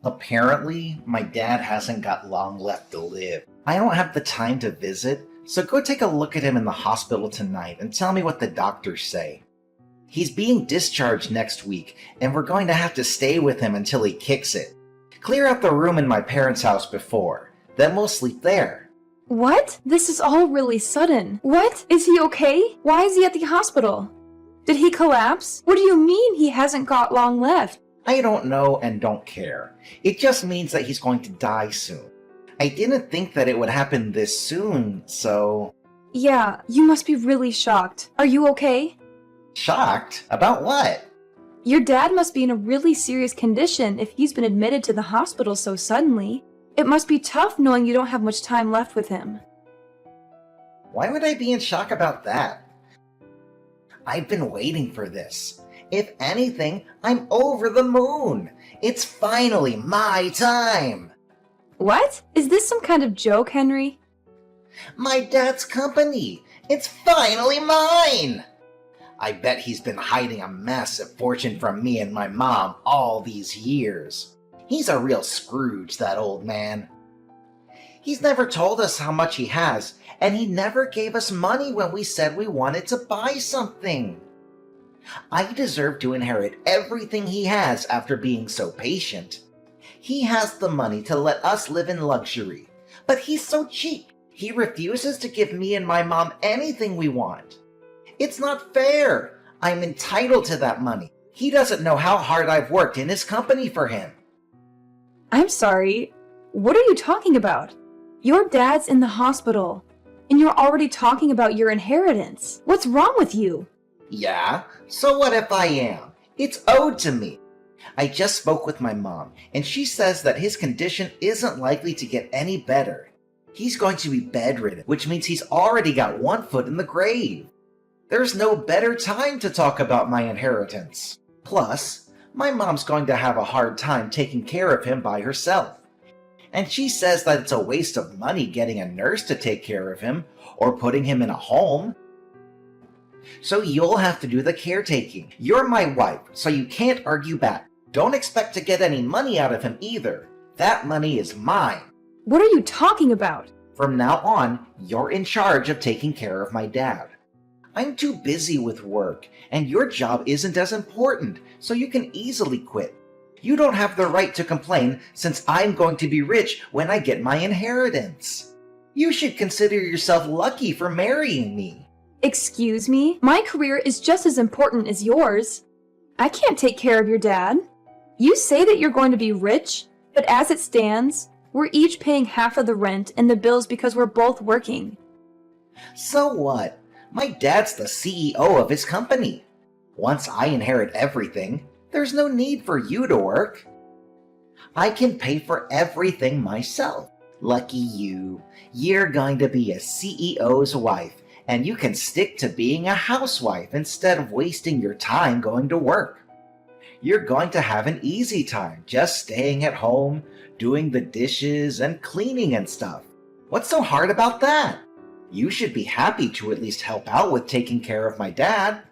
Apparently, my dad hasn't got long left to live. I don't have the time to visit, so go take a look at him in the hospital tonight and tell me what the doctors say. He's being discharged next week, and we're going to have to stay with him until he kicks it. Clear out the room in my parents' house before, then we'll sleep there. What? This is all really sudden. What? Is he okay? Why is he at the hospital? Did he collapse? What do you mean he hasn't got long left? I don't know and don't care. It just means that he's going to die soon. I didn't think that it would happen this soon, so... Yeah, you must be really shocked. Are you okay? Shocked? About what? Your dad must be in a really serious condition if he's been admitted to the hospital so suddenly. It must be tough knowing you don't have much time left with him. Why would I be in shock about that? I've been waiting for this. If anything, I'm over the moon. It's finally my time. What? Is this some kind of joke, Henry? My dad's company. It's finally mine. I bet he's been hiding a massive fortune from me and my mom all these years. He's a real Scrooge, that old man. He's never told us how much he has, and he never gave us money when we said we wanted to buy something. I deserve to inherit everything he has after being so patient. He has the money to let us live in luxury, but he's so cheap. He refuses to give me and my mom anything we want. It's not fair. I'm entitled to that money. He doesn't know how hard I've worked in his company for him. I'm sorry. What are you talking about? Your dad's in the hospital, and you're already talking about your inheritance. What's wrong with you? Yeah, so what if I am? It's owed to me. I just spoke with my mom, and she says that his condition isn't likely to get any better. He's going to be bedridden, which means he's already got one foot in the grave. There's no better time to talk about my inheritance. Plus, my mom's going to have a hard time taking care of him by herself. And she says that it's a waste of money getting a nurse to take care of him or putting him in a home. So you'll have to do the caretaking. You're my wife, so you can't argue back. Don't expect to get any money out of him either. That money is mine. What are you talking about? From now on, you're in charge of taking care of my dad. I'm too busy with work, and your job isn't as important, so you can easily quit. You don't have the right to complain since I'm going to be rich when I get my inheritance. You should consider yourself lucky for marrying me. Excuse me? My career is just as important as yours. I can't take care of your dad. You say that you're going to be rich, but as it stands, we're each paying half of the rent and the bills because we're both working. So what? My dad's the CEO of his company. Once I inherit everything, there's no need for you to work. I can pay for everything myself. Lucky you. You're going to be a CEO's wife, and you can stick to being a housewife instead of wasting your time going to work. You're going to have an easy time just staying at home, doing the dishes and cleaning and stuff. What's so hard about that? You should be happy to at least help out with taking care of my dad.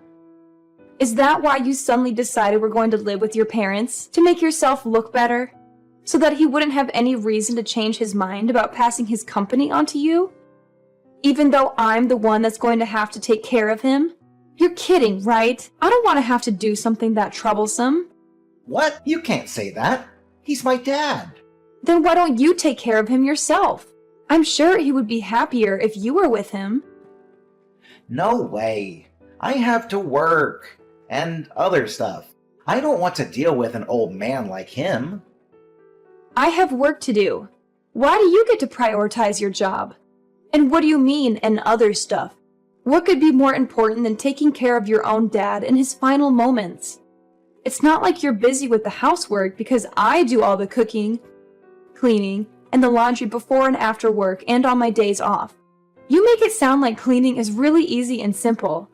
Is that why you suddenly decided we're going to live with your parents? To make yourself look better? So that he wouldn't have any reason to change his mind about passing his company onto you? Even though I'm the one that's going to have to take care of him? You're kidding, right? I don't want to have to do something that troublesome. What? You can't say that. He's my dad. Then why don't you take care of him yourself? I'm sure he would be happier if you were with him. No way. I have to work and other stuff. I don't want to deal with an old man like him. I have work to do. Why do you get to prioritize your job? And what do you mean, and other stuff? What could be more important than taking care of your own dad in his final moments? It's not like you're busy with the housework because I do all the cooking, cleaning, and the laundry before and after work and on my days off. You make it sound like cleaning is really easy and simple,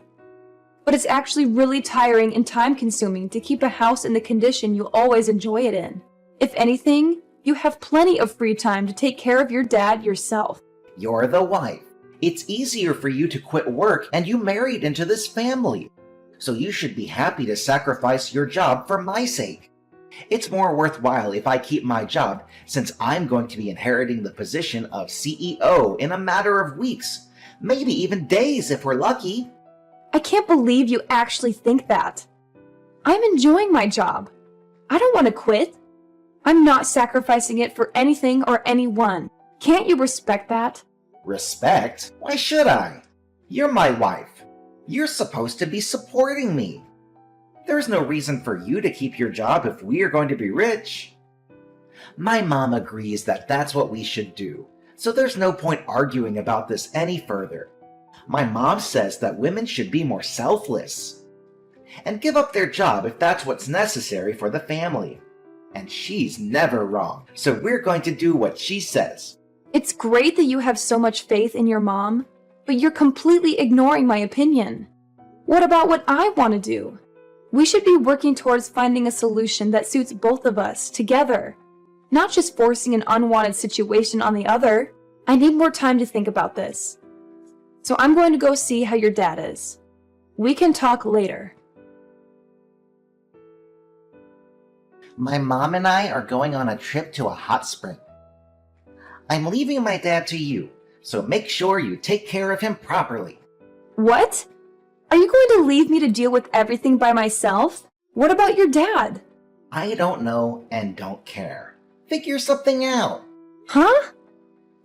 but it's actually really tiring and time-consuming to keep a house in the condition you always enjoy it in. If anything, you have plenty of free time to take care of your dad yourself. You're the wife. It's easier for you to quit work, and you married into this family. So you should be happy to sacrifice your job for my sake. It's more worthwhile if I keep my job since I'm going to be inheriting the position of CEO in a matter of weeks, maybe even days if we're lucky. I can't believe you actually think that. I'm enjoying my job. I don't want to quit. I'm not sacrificing it for anything or anyone. Can't you respect that? Respect? Why should I? You're my wife. You're supposed to be supporting me. There's no reason for you to keep your job if we are going to be rich. My mom agrees that that's what we should do, so there's no point arguing about this any further. My mom says that women should be more selfless and give up their job if that's what's necessary for the family. And she's never wrong, so we're going to do what she says. It's great that you have so much faith in your mom, but you're completely ignoring my opinion. What about what I want to do? We should be working towards finding a solution that suits both of us together, not just forcing an unwanted situation on the other. I need more time to think about this. So I'm going to go see how your dad is. We can talk later. My mom and I are going on a trip to a hot spring. I'm leaving my dad to you, so make sure you take care of him properly. What? Are you going to leave me to deal with everything by myself? What about your dad? I don't know and don't care. Figure something out. Huh?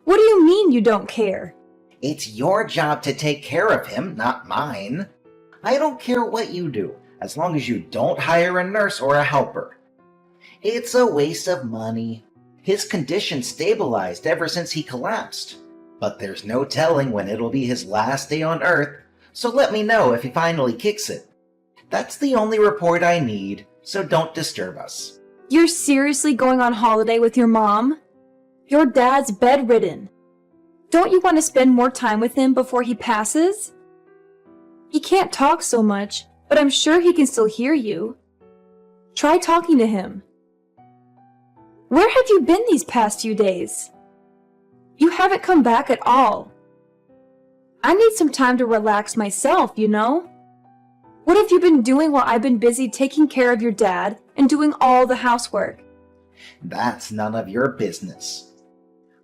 What do you mean you don't care? It's your job to take care of him, not mine. I don't care what you do, as long as you don't hire a nurse or a helper. It's a waste of money. His condition stabilized ever since he collapsed. But there's no telling when it'll be his last day on Earth, so let me know if he finally kicks it. That's the only report I need, so don't disturb us. You're seriously going on holiday with your mom? Your dad's bedridden. Don't you want to spend more time with him before he passes? He can't talk so much, but I'm sure he can still hear you. Try talking to him. Where have you been these past few days? You haven't come back at all. I need some time to relax myself, you know? What have you been doing while I've been busy taking care of your dad and doing all the housework? That's none of your business.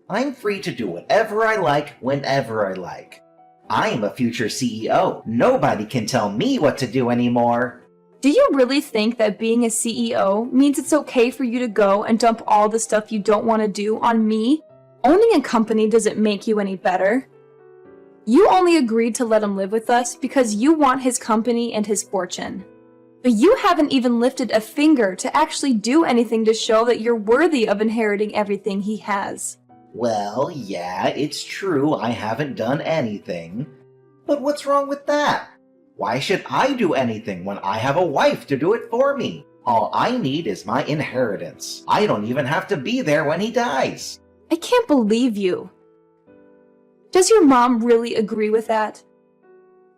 I'm free to do whatever I like whenever I like. I'm a future CEO. Nobody can tell me what to do anymore. Do you really think that being a CEO means it's okay for you to go and dump all the stuff you don't want to do on me? Owning a company doesn't make you any better. You only agreed to let him live with us because you want his company and his fortune. But you haven't even lifted a finger to actually do anything to show that you're worthy of inheriting everything he has. Well, yeah, it's true I haven't done anything. But what's wrong with that? Why should I do anything when I have a wife to do it for me? All I need is my inheritance. I don't even have to be there when he dies. I can't believe you. Does your mom really agree with that?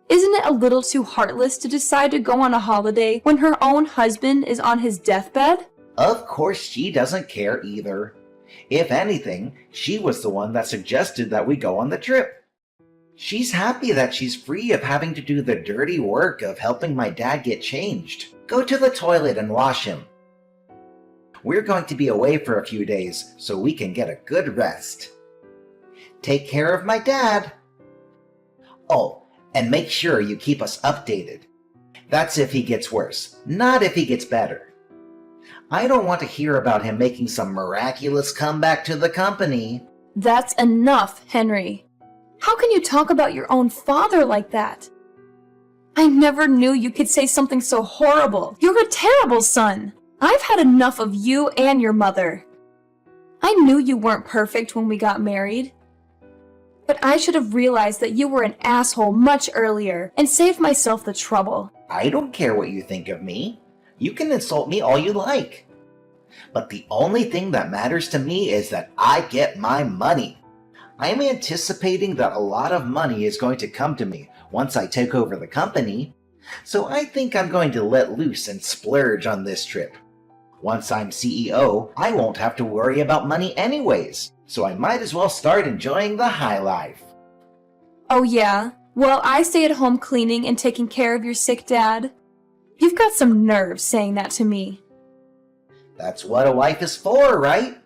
Isn't it a little too heartless to decide to go on a holiday when her own husband is on his deathbed? Of course she doesn't care either. If anything, she was the one that suggested that we go on the trip. She's happy that she's free of having to do the dirty work of helping my dad get changed. Go to the toilet and wash him. We're going to be away for a few days so we can get a good rest. Take care of my dad. Oh, and make sure you keep us updated. That's if he gets worse, not if he gets better. I don't want to hear about him making some miraculous comeback to the company. That's enough, Henry. How can you talk about your own father like that? I never knew you could say something so horrible. You're a terrible son. I've had enough of you and your mother. I knew you weren't perfect when we got married. But I should have realized that you were an asshole much earlier and saved myself the trouble. I don't care what you think of me. You can insult me all you like. But the only thing that matters to me is that I get my money. I'm anticipating that a lot of money is going to come to me once I take over the company, so I think I'm going to let loose and splurge on this trip. Once I'm CEO, I won't have to worry about money anyways, so I might as well start enjoying the high life. Oh yeah? Well, I stay at home cleaning and taking care of your sick dad. You've got some nerve saying that to me. That's what a wife is for, right?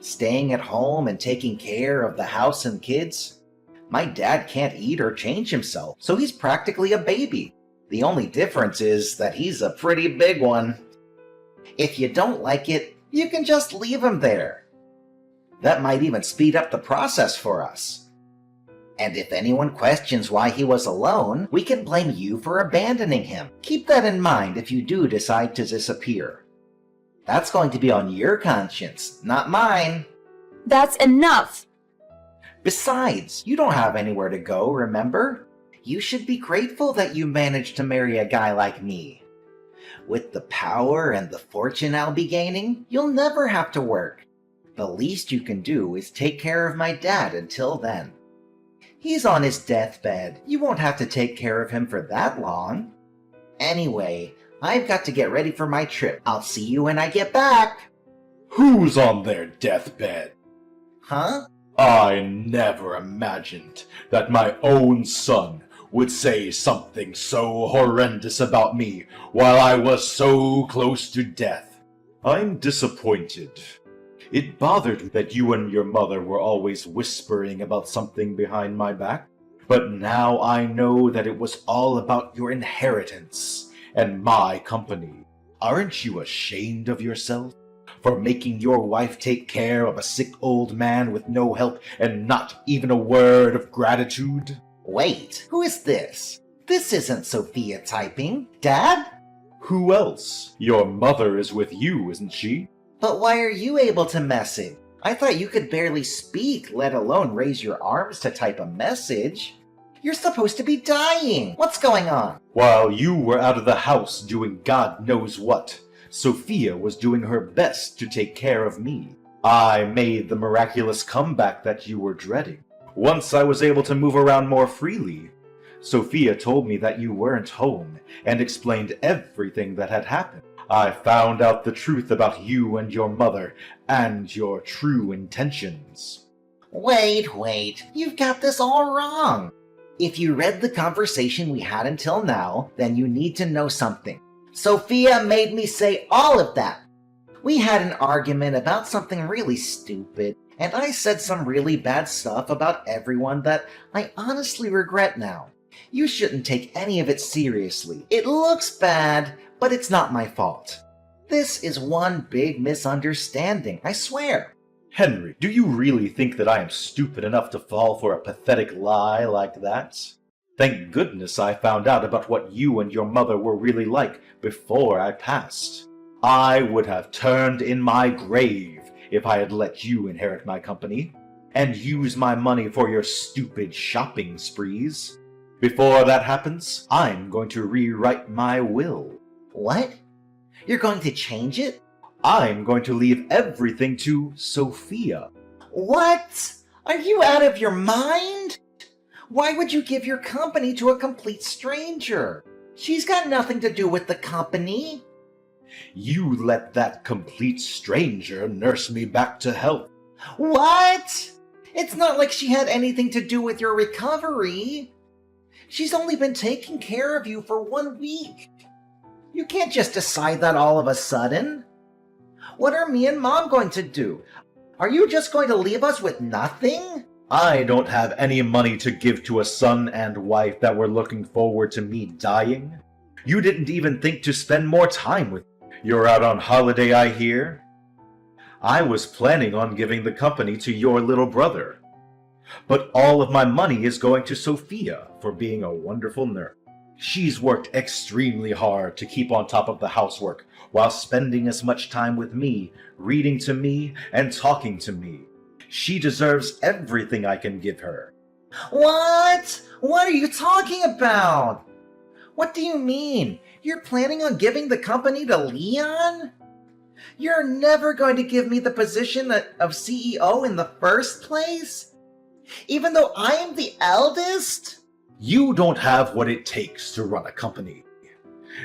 Staying at home and taking care of the house and kids. My dad can't eat or change himself, so he's practically a baby. The only difference is that he's a pretty big one. If you don't like it, you can just leave him there. That might even speed up the process for us. And if anyone questions why he was alone, we can blame you for abandoning him. Keep that in mind if you do decide to disappear. That's going to be on your conscience, not mine. That's enough! Besides, you don't have anywhere to go, remember? You should be grateful that you managed to marry a guy like me. With the power and the fortune I'll be gaining, you'll never have to work. The least you can do is take care of my dad until then. He's on his deathbed. You won't have to take care of him for that long. Anyway, I've got to get ready for my trip. I'll see you when I get back. Who's on their deathbed? Huh? I never imagined that my own son would say something so horrendous about me while I was so close to death. I'm disappointed. It bothered me that you and your mother were always whispering about something behind my back, but now I know that it was all about your inheritance and my company. Aren't you ashamed of yourself for making your wife take care of a sick old man with no help and not even a word of gratitude? Wait, who is this? This isn't Sophia typing. Dad? Who else? Your mother is with you, isn't she? But why are you able to message? I thought you could barely speak, let alone raise your arms to type a message. You're supposed to be dying. What's going on? While you were out of the house doing God knows what, Sophia was doing her best to take care of me. I made the miraculous comeback that you were dreading. Once I was able to move around more freely, Sophia told me that you weren't home and explained everything that had happened. I found out the truth about you and your mother and your true intentions. Wait, you've got this all wrong. If you read the conversation we had until now, then you need to know something. Sophia made me say all of that. We had an argument about something really stupid, and I said some really bad stuff about everyone that I honestly regret now. You shouldn't take any of it seriously. It looks bad, but it's not my fault. This is one big misunderstanding, I swear. Henry, do you really think that I am stupid enough to fall for a pathetic lie like that? Thank goodness I found out about what you and your mother were really like before I passed. I would have turned in my grave if I had let you inherit my company and use my money for your stupid shopping sprees. Before that happens, I'm going to rewrite my will. What? You're going to change it? I'm going to leave everything to Sophia. What? Are you out of your mind? Why would you give your company to a complete stranger? She's got nothing to do with the company. You let that complete stranger nurse me back to health. What? It's not like she had anything to do with your recovery. She's only been taking care of you for 1 week. You can't just decide that all of a sudden. What are me and Mom going to do? Are you just going to leave us with nothing? I don't have any money to give to a son and wife that were looking forward to me dying. You didn't even think to spend more time with me. You're out on holiday, I hear. I was planning on giving the company to your little brother. But all of my money is going to Sophia for being a wonderful nurse. She's worked extremely hard to keep on top of the housework while spending as much time with me, reading to me, and talking to me. She deserves everything I can give her. What? What are you talking about? What do you mean? You're planning on giving the company to Leon? You're never going to give me the position of CEO in the first place? Even though I am the eldest? You don't have what it takes to run a company.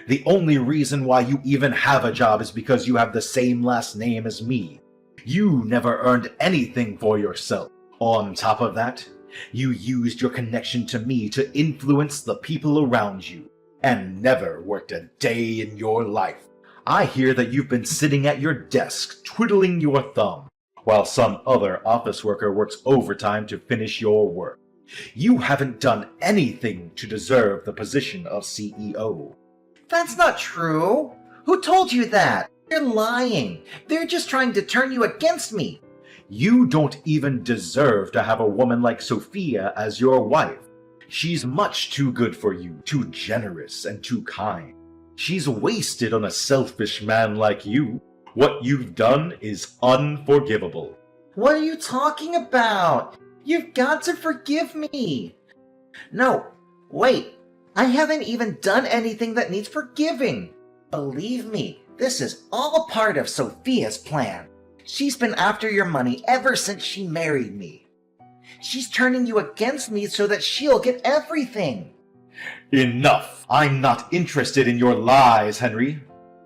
The only reason why you even have a job is because you have the same last name as me. You never earned anything for yourself. On top of that, you used your connection to me to influence the people around you, and never worked a day in your life. I hear that you've been sitting at your desk, twiddling your thumb, while some other office worker works overtime to finish your work. You haven't done anything to deserve the position of CEO. That's not true. Who told you that? You're lying. They're just trying to turn you against me. You don't even deserve to have a woman like Sophia as your wife. She's much too good for you, too generous and too kind. She's wasted on a selfish man like you. What you've done is unforgivable. What are you talking about? You've got to forgive me. No, wait. I haven't even done anything that needs forgiving. Believe me, this is all part of Sophia's plan. She's been after your money ever since she married me. She's turning you against me so that she'll get everything. Enough! I'm not interested in your lies, Henry.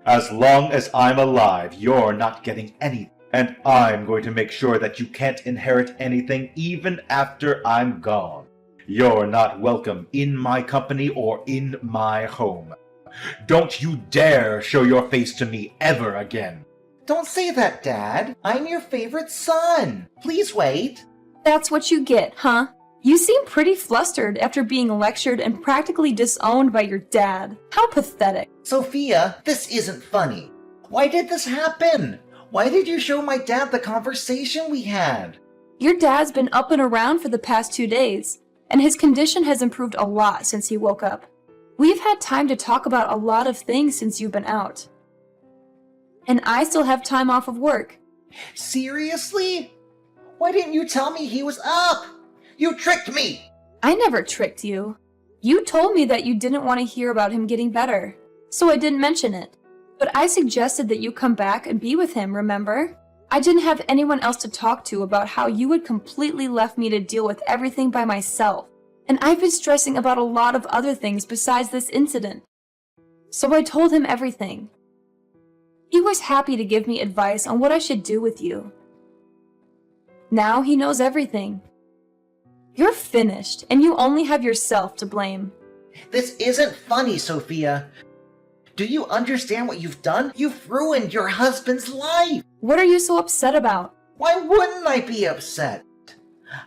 As long as I'm alive, you're not getting anything. And I'm going to make sure that you can't inherit anything even after I'm gone. You're not welcome in my company or in my home. Don't you dare show your face to me ever again. Don't say that, Dad. I'm your favorite son. Please wait. That's what you get, huh? You seem pretty flustered after being lectured and practically disowned by your dad. How pathetic. Sophia, this isn't funny. Why did this happen? Why did you show my dad the conversation we had? Your dad's been up and around for the past 2 days, and his condition has improved a lot since he woke up. We've had time to talk about a lot of things since you've been out. And I still have time off of work. Seriously? Why didn't you tell me he was up? You tricked me! I never tricked you. You told me that you didn't want to hear about him getting better, so I didn't mention it. But I suggested that you come back and be with him, remember? I didn't have anyone else to talk to about how you had completely left me to deal with everything by myself. And I've been stressing about a lot of other things besides this incident. So I told him everything. He was happy to give me advice on what I should do with you. Now he knows everything. You're finished, and you only have yourself to blame. This isn't funny, Sophia. Do you understand what you've done? You've ruined your husband's life. What are you so upset about? Why wouldn't I be upset?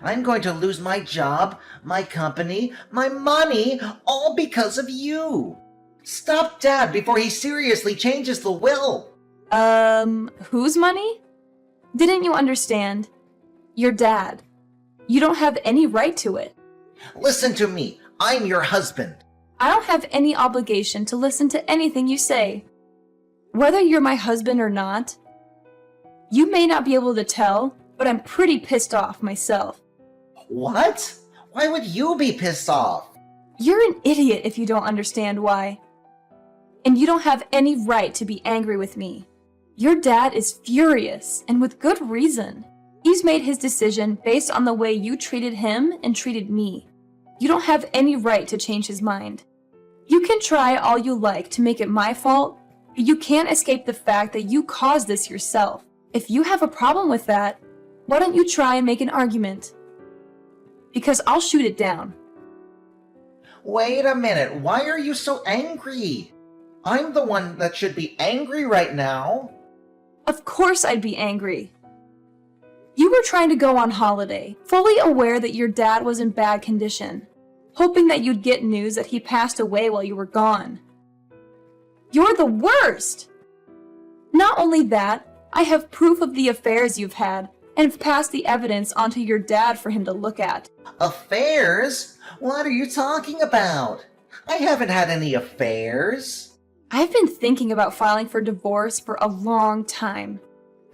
I'm going to lose my job, my company, my money, all because of you. Stop Dad before he seriously changes the will. Whose money? Didn't you understand? Your dad. You don't have any right to it. Listen to me. I'm your husband. I don't have any obligation to listen to anything you say. Whether you're my husband or not, you may not be able to tell, but I'm pretty pissed off myself. What? Why would you be pissed off? You're an idiot if you don't understand why. And you don't have any right to be angry with me. Your dad is furious, and with good reason. He's made his decision based on the way you treated him and treated me. You don't have any right to change his mind. You can try all you like to make it my fault, but you can't escape the fact that you caused this yourself. If you have a problem with that, why don't you try and make an argument? Because I'll shoot it down. Wait a minute. Why are you so angry? I'm the one that should be angry right now. Of course I'd be angry. You were trying to go on holiday, fully aware that your dad was in bad condition, hoping that you'd get news that he passed away while you were gone. You're the worst! Not only that, I have proof of the affairs you've had, and have passed the evidence onto your dad for him to look at. Affairs? What are you talking about? I haven't had any affairs. I've been thinking about filing for divorce for a long time.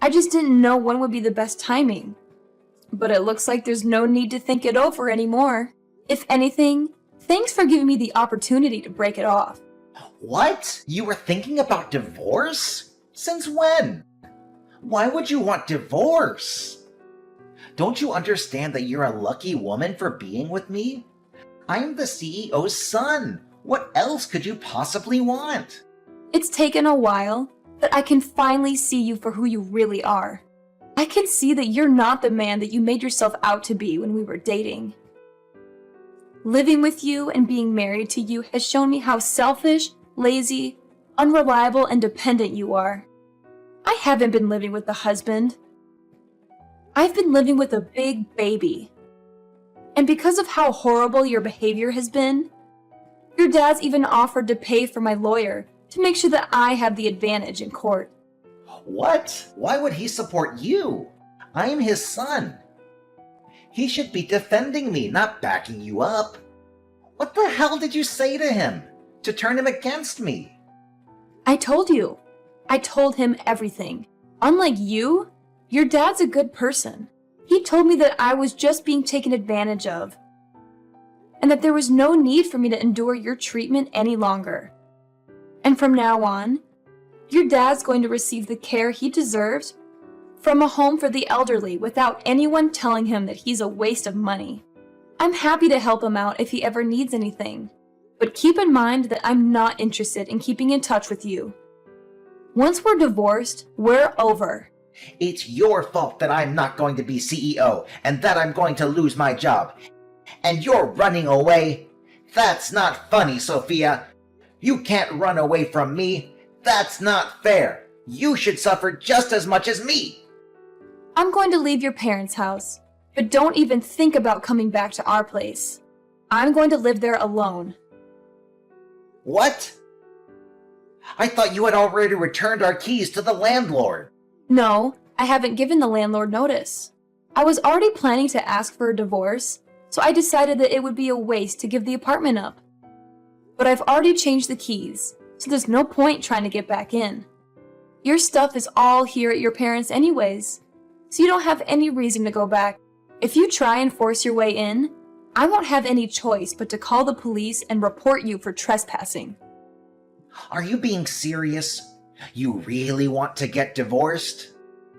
I just didn't know when would be the best timing. But it looks like there's no need to think it over anymore. If anything, thanks for giving me the opportunity to break it off. What? You were thinking about divorce? Since when? Why would you want divorce? Don't you understand that you're a lucky woman for being with me? I'm the CEO's son. What else could you possibly want? It's taken a while, but I can finally see you for who you really are. I can see that you're not the man that you made yourself out to be when we were dating. Living with you and being married to you has shown me how selfish, lazy, unreliable and dependent you are. I haven't been living with a husband. I've been living with a big baby. And because of how horrible your behavior has been, your dad's even offered to pay for my lawyer to make sure that I have the advantage in court. What? Why would he support you? I'm his son. He should be defending me, not backing you up. What the hell did you say to him to turn him against me? I told you. I told him everything. Unlike you, your dad's a good person. He told me that I was just being taken advantage of, and that there was no need for me to endure your treatment any longer. And from now on, your dad's going to receive the care he deserves from a home for the elderly without anyone telling him that he's a waste of money. I'm happy to help him out if he ever needs anything, but keep in mind that I'm not interested in keeping in touch with you. Once we're divorced, we're over. It's your fault that I'm not going to be CEO and that I'm going to lose my job. And you're running away? That's not funny, Sophia. You can't run away from me. That's not fair. You should suffer just as much as me. I'm going to leave your parents' house, but don't even think about coming back to our place. I'm going to live there alone. What? I thought you had already returned our keys to the landlord. No, I haven't given the landlord notice. I was already planning to ask for a divorce, so I decided that it would be a waste to give the apartment up. But I've already changed the keys, so there's no point trying to get back in. Your stuff is all here at your parents' anyways, so you don't have any reason to go back. If you try and force your way in, I won't have any choice but to call the police and report you for trespassing. Are you being serious? You really want to get divorced?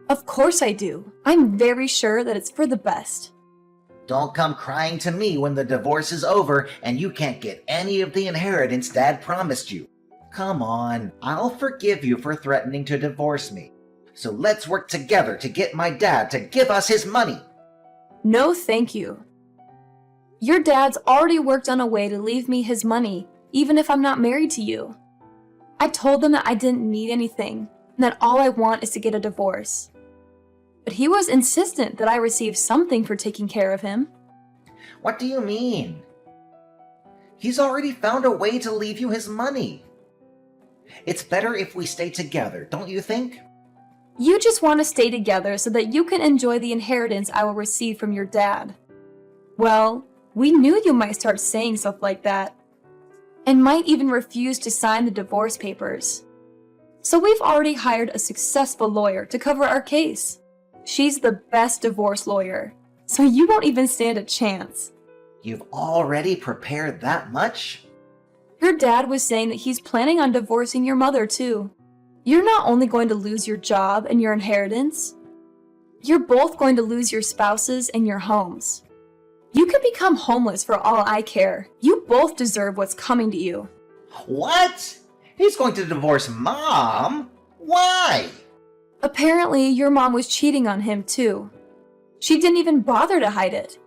Of course I do. I'm very sure that it's for the best. Don't come crying to me when the divorce is over and you can't get any of the inheritance Dad promised you. Come on, I'll forgive you for threatening to divorce me. So let's work together to get my dad to give us his money. No, thank you. Your dad's already worked on a way to leave me his money, even if I'm not married to you. I told them that I didn't need anything, and that all I want is to get a divorce. But he was insistent that I receive something for taking care of him. What do you mean? He's already found a way to leave you his money. It's better if we stay together, don't you think? You just want to stay together so that you can enjoy the inheritance I will receive from your dad. Well, we knew you might start saying stuff like that, and might even refuse to sign the divorce papers. So we've already hired a successful lawyer to cover our case. She's the best divorce lawyer, so you won't even stand a chance. You've already prepared that much? Your dad was saying that he's planning on divorcing your mother too. You're not only going to lose your job and your inheritance, you're both going to lose your spouses and your homes. You can become homeless for all I care. You both deserve what's coming to you. What? He's going to divorce Mom? Why? Apparently, your mom was cheating on him too. She didn't even bother to hide it.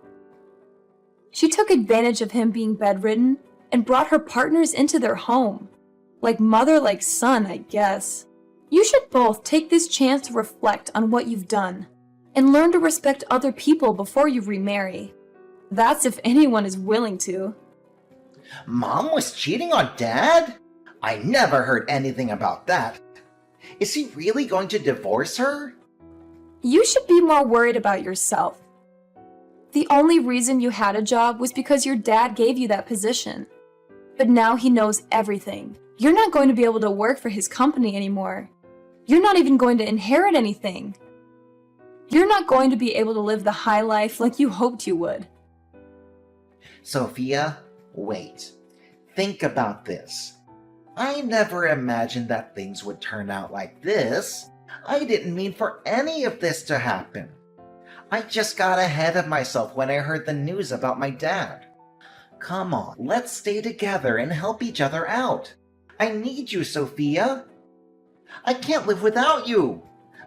She took advantage of him being bedridden and brought her partners into their home. Like mother, like son, I guess. You should both take this chance to reflect on what you've done and learn to respect other people before you remarry. That's if anyone is willing to. Mom was cheating on Dad? I never heard anything about that. Is he really going to divorce her? You should be more worried about yourself. The only reason you had a job was because your dad gave you that position. But now he knows everything. You're not going to be able to work for his company anymore. You're not even going to inherit anything. You're not going to be able to live the high life like you hoped you would. Sophia, wait. Think about this. I never imagined that things would turn out like this. I didn't mean for any of this to happen. I just got ahead of myself when I heard the news about my dad. Come on, let's stay together and help each other out. I need you, Sophia. I can't live without you.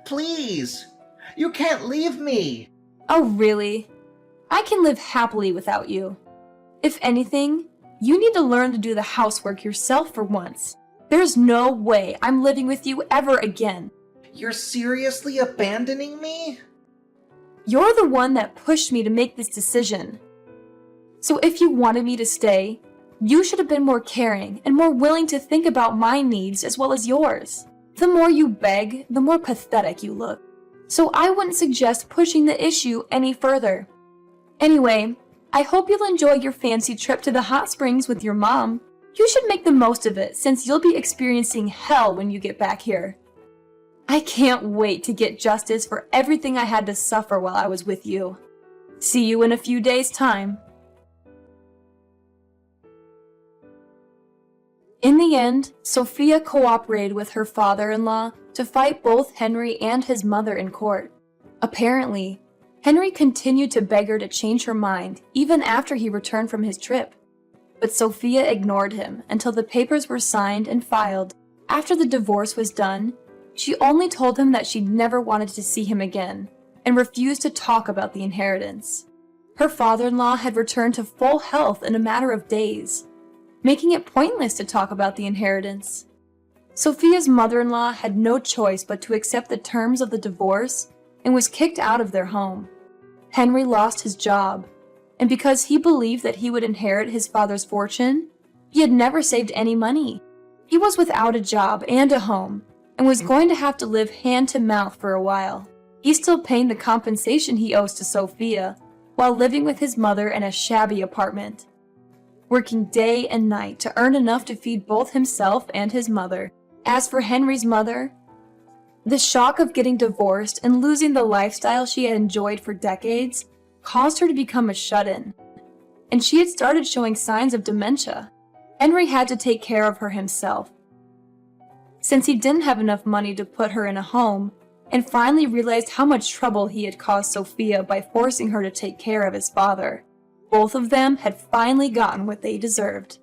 Please, you can't leave me. Oh, really? I can live happily without you. If anything, you need to learn to do the housework yourself for once, There's no way I'm living with you ever again. You're seriously abandoning me? You're the one that pushed me to make this decision. So if you wanted me to stay, you should have been more caring and more willing to think about my needs as well as yours. The more you beg, the more pathetic you look. So I wouldn't suggest pushing the issue any further. Anyway, I hope you'll enjoy your fancy trip to the hot springs with your mom. You should make the most of it since you'll be experiencing hell when you get back here. I can't wait to get justice for everything I had to suffer while I was with you. See you in a few days' time. In the end, Sophia cooperated with her father-in-law to fight both Henry and his mother in court. Apparently, Henry continued to beg her to change her mind even after he returned from his trip. But Sophia ignored him until the papers were signed and filed. After the divorce was done, she only told him that she'd never wanted to see him again and refused to talk about the inheritance. Her father-in-law had returned to full health in a matter of days, making it pointless to talk about the inheritance. Sophia's mother-in-law had no choice but to accept the terms of the divorce and was kicked out of their home. Henry lost his job, and because he believed that he would inherit his father's fortune, he had never saved any money. He was without a job and a home, and was going to have to live hand to mouth for a while. He's still paying the compensation he owes to Sophia, while living with his mother in a shabby apartment, working day and night to earn enough to feed both himself and his mother. As for Henry's mother, the shock of getting divorced and losing the lifestyle she had enjoyed for decades caused her to become a shut-in, and she had started showing signs of dementia. Henry had to take care of her himself, since he didn't have enough money to put her in a home, and finally realized how much trouble he had caused Sophia by forcing her to take care of his father. Both of them had finally gotten what they deserved.